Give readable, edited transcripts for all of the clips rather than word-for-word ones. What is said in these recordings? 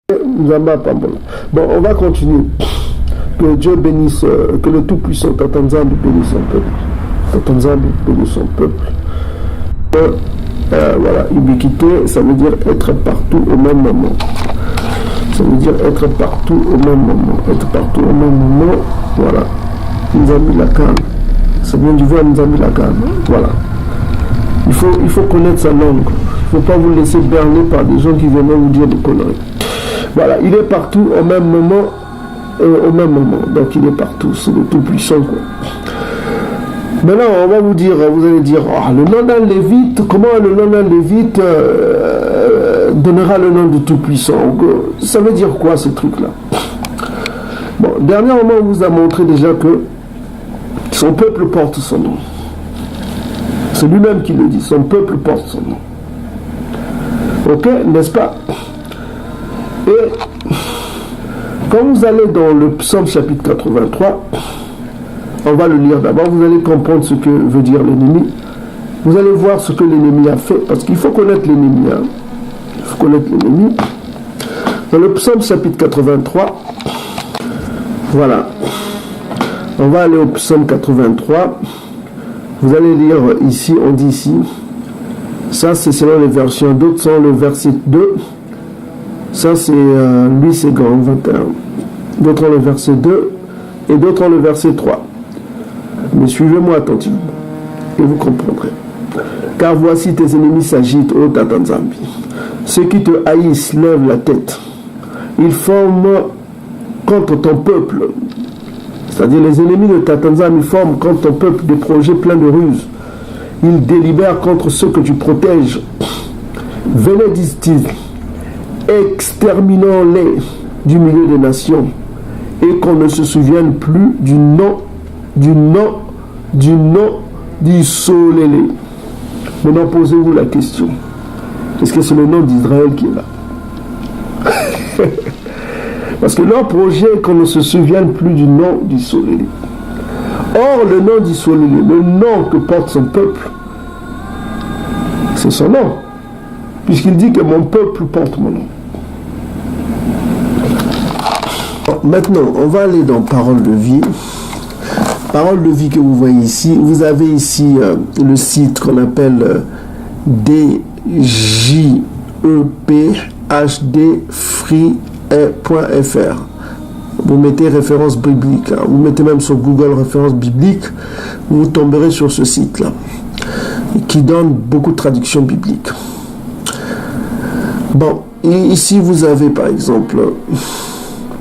Nzamba Pambola. Bon, on va continuer. Que Dieu bénisse, que le Tout-Puissant Tatanzambi bénisse son peuple. Tatanzambi bénisse son peuple. Voilà, ubiquité, ça veut dire être partout au même moment. Ça veut dire être partout au même moment. Être partout au même moment, voilà. Nzambi Lakan. Ça vient du verbe Nzambi Lakan. Voilà. Il faut connaître sa langue. Il ne faut pas vous laisser berner par des gens qui viennent vous dire des conneries. Voilà, il est partout au même moment. Au même moment. Donc il est partout. C'est le Tout-Puissant, quoi. Maintenant, on va vous dire, vous allez dire, oh, le nom d'un Lévite, comment le nom d'un Lévite donnera le nom du Tout-Puissant? Ça veut dire quoi, ce truc-là? Bon, dernièrement, on vous a montré déjà que son peuple porte son nom. C'est lui-même qui le dit, son peuple porte son nom. Ok, n'est-ce pas? Et quand vous allez dans le psaume chapitre 83, on va le lire d'abord, vous allez comprendre ce que veut dire l'ennemi. Vous allez voir ce que l'ennemi a fait, parce qu'il faut connaître l'ennemi. Hein. Il faut connaître l'ennemi. Dans le psaume chapitre 83, voilà. On va aller au psaume 83. Vous allez lire ici, on dit ici. Ça, c'est selon les versions. D'autres sont le verset 2. Ça, c'est lui, c'est grand, 21. D'autres ont le verset 2 et d'autres ont le verset 3. Mais suivez-moi attentivement et vous comprendrez. Car voici tes ennemis s'agitent, ô Tatanzambi. Ceux qui te haïssent lèvent la tête. Ils forment contre ton peuple. C'est-à-dire les ennemis de Tatanzambi forment contre ton peuple des projets pleins de ruses. Ils délibèrent contre ceux que tu protèges. Venez, disent-ils, exterminons-les du milieu des nations et qu'on ne se souvienne plus du nom du Solélé. Maintenant, posez-vous la question. Est-ce que c'est le nom d'Israël qui est là? Parce que leur projet est qu'on ne se souvienne plus du nom du Solélé. Or, le nom du Solélé, le nom que porte son peuple, c'est son nom. Puisqu'il dit que mon peuple porte mon nom. Maintenant, on va aller dans Parole de vie. Parole de vie que vous voyez ici. Vous avez ici le site qu'on appelle djephd.fr. Vous mettez référence biblique. Hein. Vous mettez même sur Google référence biblique. Vous tomberez sur ce site-là. Qui donne beaucoup de traductions bibliques. Bon, et ici vous avez par exemple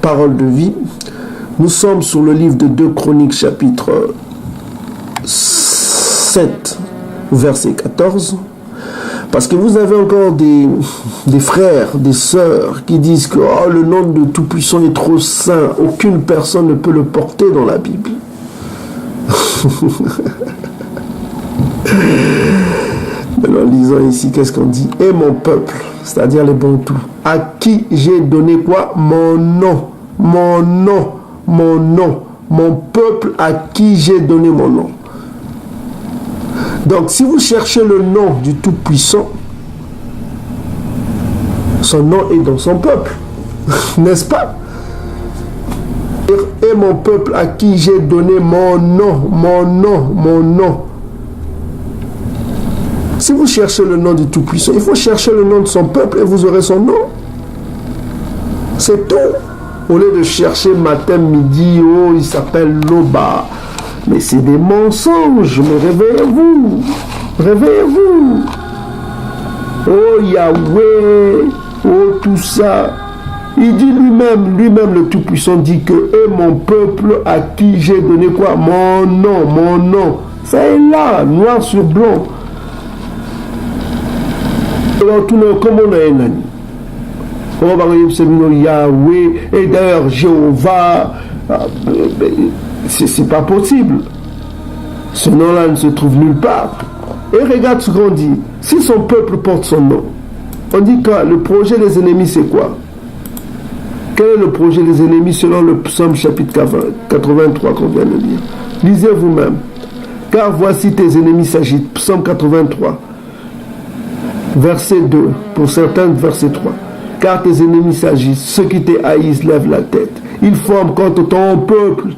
Parole de vie. Nous sommes sur le livre de 2 Chroniques chapitre 7 verset 14. Parce que vous avez encore des frères, des sœurs qui disent que oh, le nom de Tout-Puissant est trop saint. Aucune personne ne peut le porter dans la Bible. Alors lisons ici, qu'est-ce qu'on dit? Et mon peuple, c'est-à-dire les Bantous, à qui j'ai donné quoi? Mon nom, mon nom, mon nom, mon peuple à qui j'ai donné mon nom. Donc si vous cherchez le nom du Tout-Puissant, son nom est dans son peuple, n'est-ce pas? Et mon peuple à qui j'ai donné mon nom, mon nom, mon nom. Si vous cherchez le nom du Tout-Puissant, il faut chercher le nom de son peuple et vous aurez son nom. C'est tout. Au lieu de chercher matin, midi, oh, il s'appelle Loba. Mais c'est des mensonges. Mais réveillez-vous. Réveillez-vous. Oh Yahweh. Oh tout ça. Il dit lui-même le Tout-Puissant dit que et mon peuple à qui j'ai donné quoi? Mon nom, mon nom. Ça est là, noir sur blanc. Alors tout le monde, comme on a un ami. On va regarder ce nom Yahweh, et d'ailleurs Jéhovah, c'est pas possible. Ce nom-là ne se trouve nulle part. Et regarde ce qu'on dit. Si son peuple porte son nom, on dit que le projet des ennemis c'est quoi? Quel est le projet des ennemis selon le psaume chapitre 83 qu'on vient de lire? Lisez vous-même. Car voici tes ennemis s'agitent. Psaume 83. Verset 2. Pour certains, verset 3. car tes ennemis s'agissent, ceux qui te haïssent lèvent la tête. Ils forment contre ton peuple,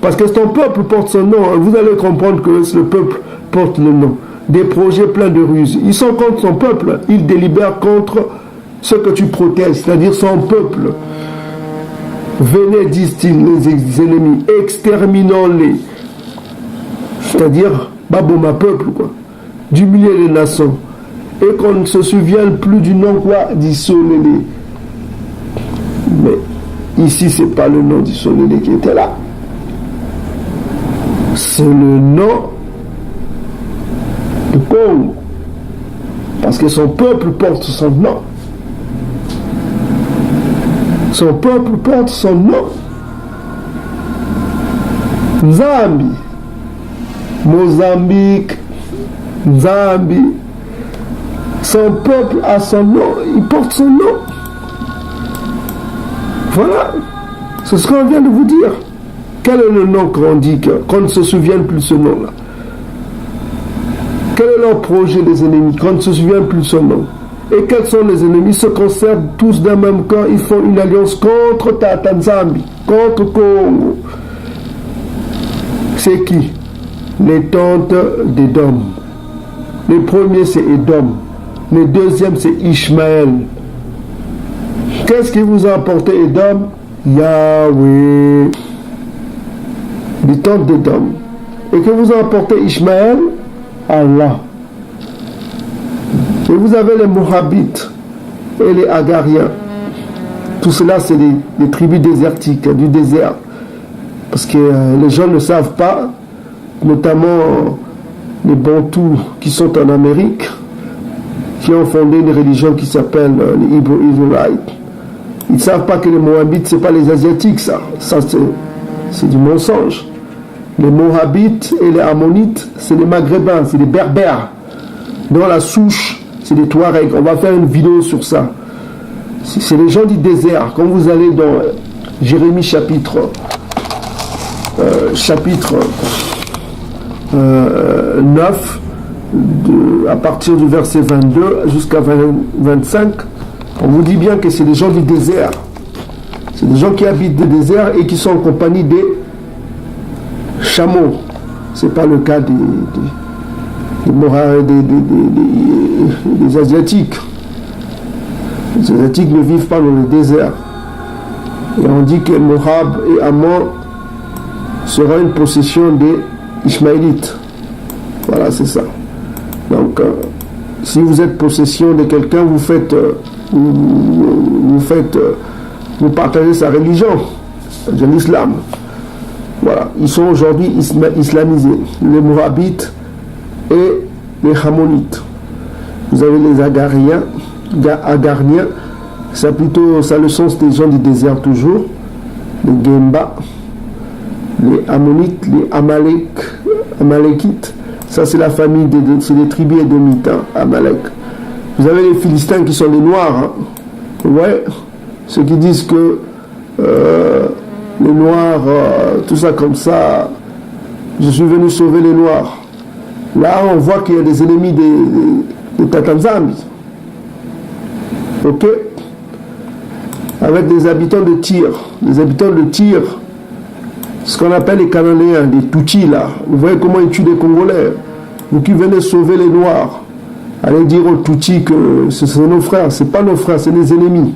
parce que ton peuple porte son nom. Vous allez comprendre que le peuple porte le nom. Des projets pleins de ruses. Ils sont contre son peuple. Ils délibèrent contre ce que tu protèges, c'est-à-dire son peuple. Venez, disent-ils, les ennemis, exterminons-les. C'est-à-dire, baboma peuple, quoi. Du milieu des nations. Et qu'on ne se souvienne plus du nom, quoi, d'Issolélé. Mais ici, ce n'est pas le nom d'Issolélé qui était là. C'est le nom de Congo. Parce que son peuple porte son nom. Son peuple porte son nom. Nzambi, Mozambique, Nzambi. Son peuple a son nom, il porte son nom. Voilà, c'est ce qu'on vient de vous dire. Quel est le nom qu'on dit, qu'on ne se souvienne plus de ce nom-là? Quel est leur projet des ennemis, qu'on ne se souvienne plus de ce nom? Et quels sont les ennemis? Ils se concernent tous d'un même camp, ils font une alliance contre Tanzambie, contre Congo. C'est qui? Les tentes d'Édom. Le premier c'est Édom. Le deuxième c'est Ishmaël. Qu'est-ce qui vous a apporté Édom? Yahweh. Les tentes d'Édom. Et que vous a apporté Ishmaël? Allah. Et vous avez les Moabites et les Agariens. Tout cela, c'est les tribus désertiques, du désert. Parce que les gens ne savent pas, notamment les Bantous qui sont en Amérique, qui ont fondé une religion qui s'appelle les Hebrew Israelites. Ils ne savent pas que les Moabites, ce n'est pas les Asiatiques, ça. Ça, c'est du mensonge. Les Moabites et les Ammonites, c'est les Maghrébins, c'est les Berbères. Dans la souche, c'est des Touaregs. On va faire une vidéo sur ça. C'est les gens du désert. Quand vous allez dans Jérémie chapitre 9, à partir du verset 22 jusqu'à 25, on vous dit bien que c'est des gens du désert. C'est des gens qui habitent le désert et qui sont en compagnie des chameaux. Ce n'est pas le cas des Asiatiques. Les Asiatiques ne vivent pas dans le désert. Et on dit que Moab et Ammon sera une possession des Ishmaélites. Voilà, c'est ça. Donc, si vous êtes possession de quelqu'un, vous partagez sa religion, c'est l'islam. Voilà, ils sont aujourd'hui islamisés, les Moabites et les Ammonites. Vous avez les Agariens, ça le sens des gens du désert toujours, les Gemba, les Ammonites, les Amalekites. Ça, c'est la famille, c'est les tribus édomites, Amalek. Vous avez les Philistins qui sont les Noirs. Ouais, ceux qui disent que les Noirs, tout ça comme ça, je suis venu sauver les Noirs. Là, on voit qu'il y a des ennemis de Tanzambie. Ok? Avec des habitants de Tyr. Les habitants de Tyr, ce qu'on appelle les Cananéens, les Tutsis là. Vous voyez comment ils tuent les Congolais. Vous qui venez sauver les Noirs, allez dire aux Tutsis que ce sont nos frères. Ce n'est pas nos frères, c'est les ennemis.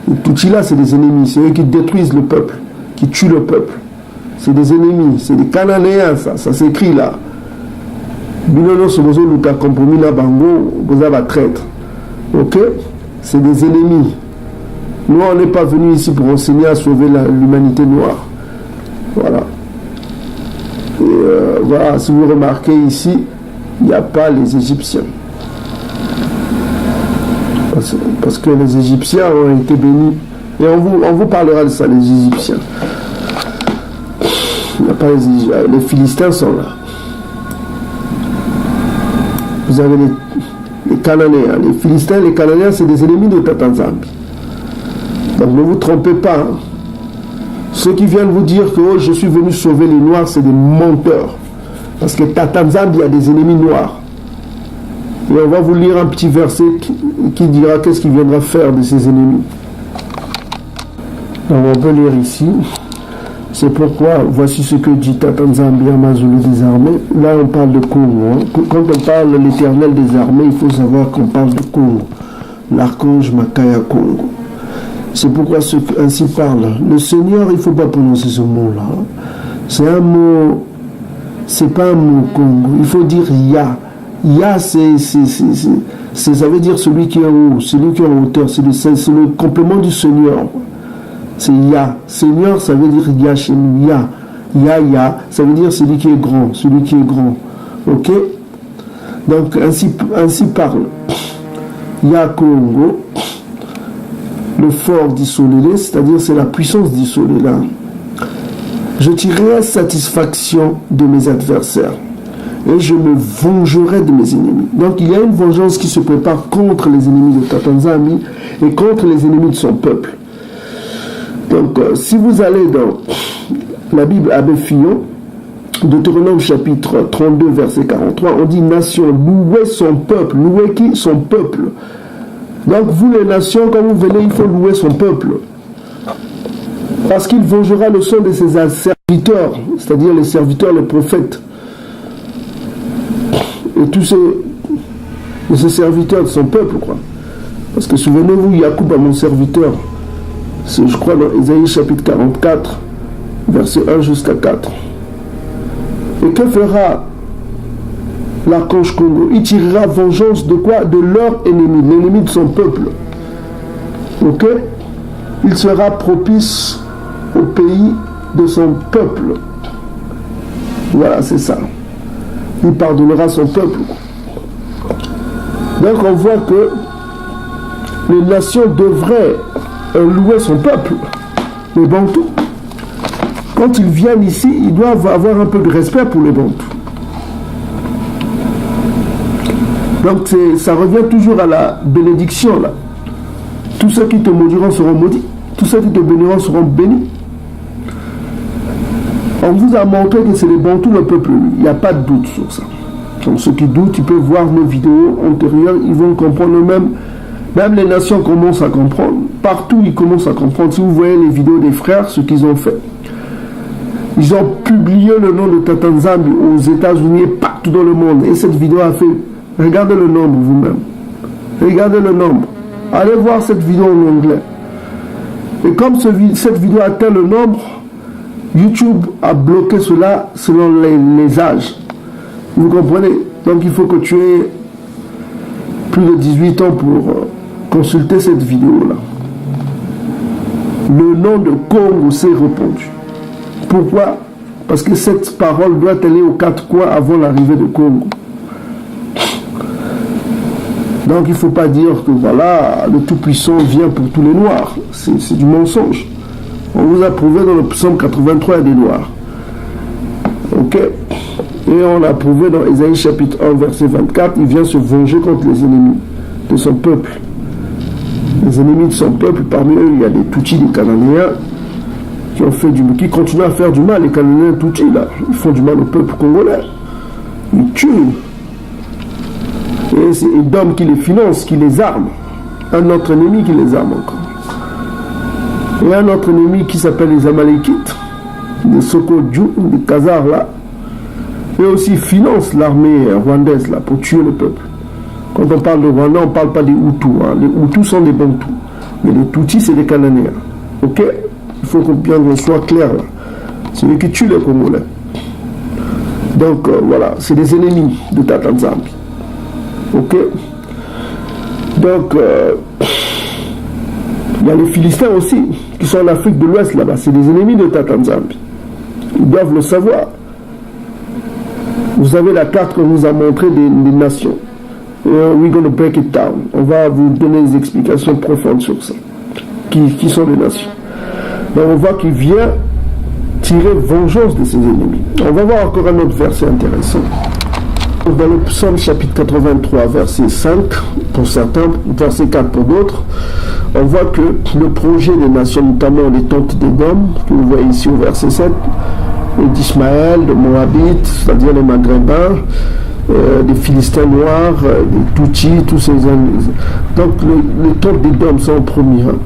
Les Tutsis là, c'est des ennemis. C'est eux qui détruisent le peuple, qui tuent le peuple. C'est des ennemis, c'est des Cananéens, ça s'écrit là. Binono Sobozo Luka compromis na bango, vous avez traître. Ok? C'est des ennemis. Nous, on n'est pas venus ici pour enseigner à sauver l'humanité noire. Voilà. Et voilà, si vous remarquez ici, il n'y a pas les Égyptiens. Parce que les Égyptiens ont été bénis. Et on vous parlera de ça, les Égyptiens. Il n'y a pas les Philistins sont là. Vous avez les Cananéens. Les Philistins et les Cananéens, c'est des ennemis de Tanzambie. Donc ne vous trompez pas. Hein. Ceux qui viennent vous dire que je suis venu sauver les Noirs, c'est des menteurs. Parce que Tanzambie a des ennemis noirs. Et on va vous lire un petit verset qui dira qu'est-ce qu'il viendra faire de ses ennemis. Donc on peut lire ici. C'est pourquoi, voici ce que dit Tata Nzambi Amazulu des armées. Là on parle de Congo. Hein. Quand on parle de l'Éternel des armées, il faut savoir qu'on parle de Congo. L'archange Makaya Congo. C'est pourquoi ainsi parle. Le Seigneur, il ne faut pas prononcer ce mot-là. C'est un mot, c'est pas un mot Congo. Il faut dire Ya. Ya, ça veut dire celui qui est en haut, celui qui est en hauteur. C'est le complément du Seigneur. C'est Ya. Seigneur, ça veut dire Ya chez nous. Ya. Ya, ça veut dire celui qui est grand. Celui qui est grand. Ok? Donc, ainsi parle. Ya Congo. Le fort dissolué, c'est-à-dire c'est la puissance dissoluée là. Je tirerai satisfaction de mes adversaires et je me vengerai de mes ennemis. Donc il y a une vengeance qui se prépare contre les ennemis de Tata Nzambi et contre les ennemis de son peuple. Donc si vous allez dans la Bible Abbé Fillon, Deutéronome chapitre 32 verset 43, on dit nation, louez son peuple. Louez qui? Son peuple. Donc vous les nations, quand vous venez, il faut louer son peuple. Parce qu'il vengera le sang de ses serviteurs, c'est-à-dire les serviteurs, les prophètes. Et tous ces serviteurs de son peuple, quoi. Parce que souvenez-vous, Yacoub a mon serviteur. C'est, je crois, dans Ésaïe chapitre 44, verset 1 jusqu'à 4. Et que fera l'archange Congo? Il tirera vengeance de quoi? De leur ennemi, l'ennemi de son peuple. Ok? Il sera propice au pays de son peuple. Voilà, c'est ça. Il pardonnera son peuple. Donc on voit que les nations devraient louer son peuple. Les Bantous. Quand ils viennent ici, ils doivent avoir un peu de respect pour les Bantous. Donc ça revient toujours à la bénédiction là. Tous ceux qui te maudiront seront maudits. Tous ceux qui te béniront seront bénis. On vous a montré que c'est les Bantous le peuple. Il n'y a pas de doute sur ça. Donc ceux qui doutent, ils peuvent voir nos vidéos antérieures, ils vont comprendre eux-mêmes. Même les nations commencent à comprendre. Partout, ils commencent à comprendre. Si vous voyez les vidéos des frères, ce qu'ils ont fait. Ils ont publié le nom de Tata Nzambi aux États-Unis et partout dans le monde. Et cette vidéo a fait... Regardez le nombre vous-même. Regardez le nombre. Allez voir cette vidéo en anglais. Et comme cette vidéo atteint le nombre, YouTube a bloqué cela selon les âges. Vous comprenez? Donc il faut que tu aies plus de 18 ans pour consulter cette vidéo-là. Le nom de Congo s'est répandu. Pourquoi? Parce que cette parole doit aller aux quatre coins avant l'arrivée de Congo. Donc il ne faut pas dire que voilà, le Tout-Puissant vient pour tous les Noirs. C'est du mensonge. On vous a prouvé dans le psaume 83 des Noirs. Ok? Et on a prouvé dans Ésaïe chapitre 1 verset 24, il vient se venger contre les ennemis de son peuple. Les ennemis de son peuple, parmi eux, il y a des Tutsis, des Cananéens, qui continuent à faire du mal. Les Cananéens Tutsis, là, ils font du mal au peuple congolais. Ils tuent. Et c'est Edom qui les finance, qui les arme. Un autre ennemi qui les arme encore. Et un autre ennemi qui s'appelle les Amalékites, des Sokodjou, des Khazars là. Et aussi finance l'armée rwandaise là pour tuer le peuple. Quand on parle de Rwanda, on ne parle pas des Hutus. Hein. Les Hutus sont des Bantous. Mais les Tutsis, c'est des Cananéens. Ok? Il faut qu'on soit clair là. C'est eux qui tuent les Congolais. Donc voilà, c'est des ennemis de Tata Nzambi. Ok? Donc, il y a les Philistins aussi, qui sont en Afrique de l'Ouest là-bas. C'est des ennemis de Tata Nzambi. Ils doivent le savoir. Vous avez la carte qu'on vous a montrée des nations. We're going to break it down. On va vous donner des explications profondes sur ça. Qui sont les nations. Donc on voit qu'il vient tirer vengeance de ses ennemis. On va voir encore un autre verset intéressant. Dans le psaume chapitre 83, verset 5, pour certains, verset 4 pour d'autres, on voit que le projet des nations, notamment les tentes d'Édom, que vous voyez ici au verset 7, et d'Ismaël, de Moabite, c'est-à-dire les Maghrébins, des Philistins noirs, des Tutsis, tous ces amis. Donc le top des Dom sont en premier. Hein.